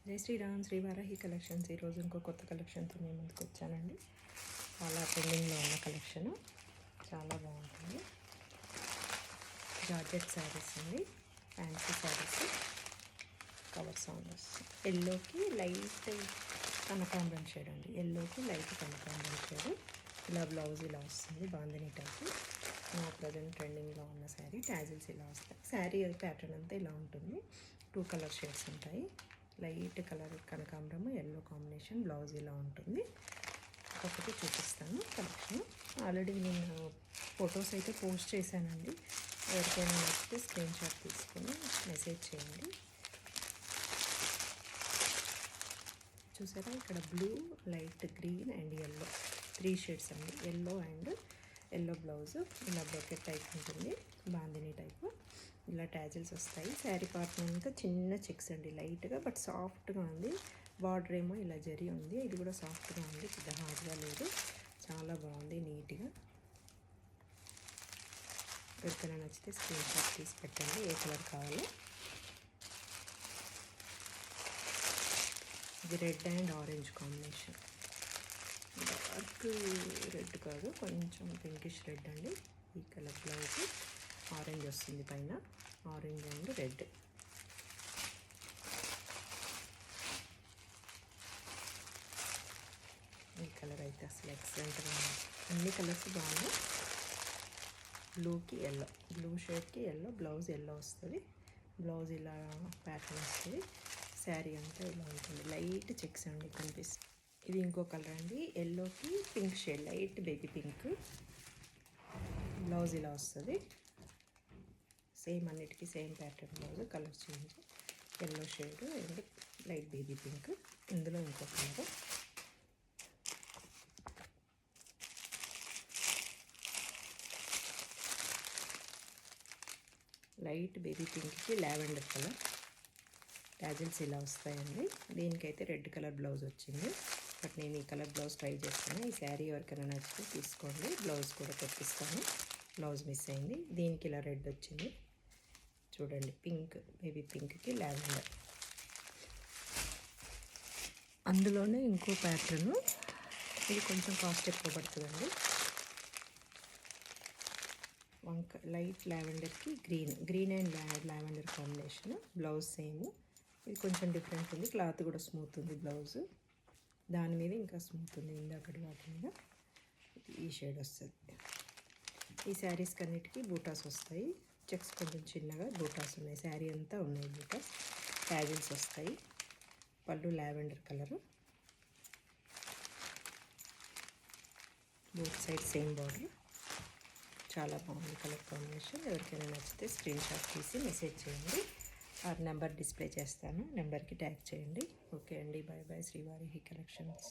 జై శ్రీరామ్, శ్రీ వారాహి కలెక్షన్స్. ఈరోజు ఇంకో కొత్త కలెక్షన్తో మేము ముందుకు వచ్చానండి. చాలా ట్రెండింగ్లో ఉన్న కలెక్షను, చాలా బాగుంటుంది. జార్జెట్ శారీస్ అండి, ఫ్యాన్సీ శారీస్. కవర్ సౌండ్ వస్తుంది. ఎల్లోకి లైట్ కనకాంబరం షేడ్ అండి, ఎల్లోకి లైట్ కనకాంబరం షేడ్. ఇలా బ్లౌజ్ ఇలా వస్తుంది, బాందిని టైప్. నా ప్రజెంట్ ట్రెండింగ్లో ఉన్న శారీ. ట్యాజిల్స్ ఇలా వస్తాయి. శారీ ప్యాటర్న్ అంతా ఇలా ఉంటుంది. 2 కలర్ షేడ్స్ ఉంటాయి. లైట్ కలర్ కనకాంబరము, ఎల్లో కాంబినేషన్. బ్లౌజ్ ఇలా ఉంటుంది. ఒకటి చూపిస్తాను కలెక్షన్. ఆల్రెడీ నేను ఫొటోస్ అయితే పోస్ట్ చేశానండి. ఎవరికైనా నచ్చితే స్క్రీన్ షాట్ తీసుకొని మెసేజ్ చేయండి. చూసారా, ఇక్కడ blue, light green and yellow 3 shades అండి. Yellow and yellow blouse. ఇలా బ్రొకెట్ టైప్ ఉంటుంది, బాందిని టైపు. ఇలా ట్యాజిల్స్ వస్తాయి. శారీ పార్ట్ అంతా చిన్న చెక్స్ అండి, లైట్గా బట్ సాఫ్ట్గా ఉంది. బార్డర్ ఏమో ఇలా జరి ఉంది, ఇది కూడా సాఫ్ట్గా ఉంది, పెద్ద హార్డ్గా లేదు. చాలా బాగుంది, నీట్గా. ఎవరికైనా నచ్చితే స్క్రీన్ షాట్ తీసి పెట్టండి, ఏ కలర్ కావాలో. ఇది red and orange combination. Dark red కాదు, కొంచెం పింకిష్ రెడ్ అండి. ఈ కలర్ బ్లౌజ్ ఆరెంజ్ వస్తుంది పైన, ఆరెంజ్ అండ్ రెడ్. ఈ కలర్ అయితే అసలు ఎక్సలెంట్గా ఉంది. అన్ని కలర్స్ బాగున్నాయి. బ్లూకి ఎల్లో, బ్లూ షేడ్కి ఎల్లో, బ్లౌజ్ ఎల్లో వస్తుంది. బ్లౌజ్ ఇలా ప్యాటర్న్ వస్తుంది. శారీ అంతా ఇలా ఉంటుంది. లైట్ చెక్స్ అండి కనిపిస్తుంది. ఇది ఇంకో కలర్ అండి, ఎల్లోకి pink shade, light baby pink. Blouse ఇలా వస్తుంది. సేమ్ అన్నిటికీ same pattern blouse, colour change. Yellow shade and light baby pink. ఇందులో ఇంకో కలర్ లైట్ బేబీ పింక్కి లావెండర్ కలర్. ట్యాజిల్స్ ఇలా వస్తాయండి. దీనికైతే రెడ్ కలర్ బ్లౌజ్ వచ్చింది, బట్ నేను ఈ కలర్ బ్లౌజ్ ట్రై చేస్తాను. ఈ శారీ ఎవరికైనా నచ్చితే తీసుకోండి, బ్లౌజ్ కూడా తెప్పిస్తాను. బ్లౌజ్ మిస్ అయింది. దీనికి ఇలా రెడ్ వచ్చింది చూడండి, పింక్, బేబీ పింక్కి లావెండర్. అందులోనే ఇంకో ప్యాటర్ను, ఇది కొంచెం కాస్ట్ ఎక్కువ పడుతుందండి. లైట్ లావెండర్కి green, green and lavender combination. Blouse same, ఇది కొంచెం డిఫరెంట్ ఉంది. క్లాత్ కూడా స్మూత్ ఉంది. బ్లౌజ్ దాని మీద ఇంకా స్మూత్ ఉంది, ఇందాకటి వాటి మీద. ఈ షేడ్ వస్తుంది. ఈ శారీస్కి అన్నిటికీ బూటాస్ వస్తాయి. చెక్స్ కొంచెం చిన్నగా బూటాస్ ఉన్నాయి. శారీ అంతా ఉన్నాయి బూటాస్. ట్యాజిల్స్ వస్తాయి. పళ్ళు lavender colour, both side same border. చాలా బాగుంది కలర్ కాంబినేషన్. ఎవరికైనా నచ్చితే స్క్రీన్ షాట్ తీసి మెసేజ్ చేయండి. ఆ నెంబర్ డిస్ప్లే చేస్తాను, నెంబర్కి ట్యాగ్ చేయండి. ఓకే అండి, bye bye. Shri Varahi collections.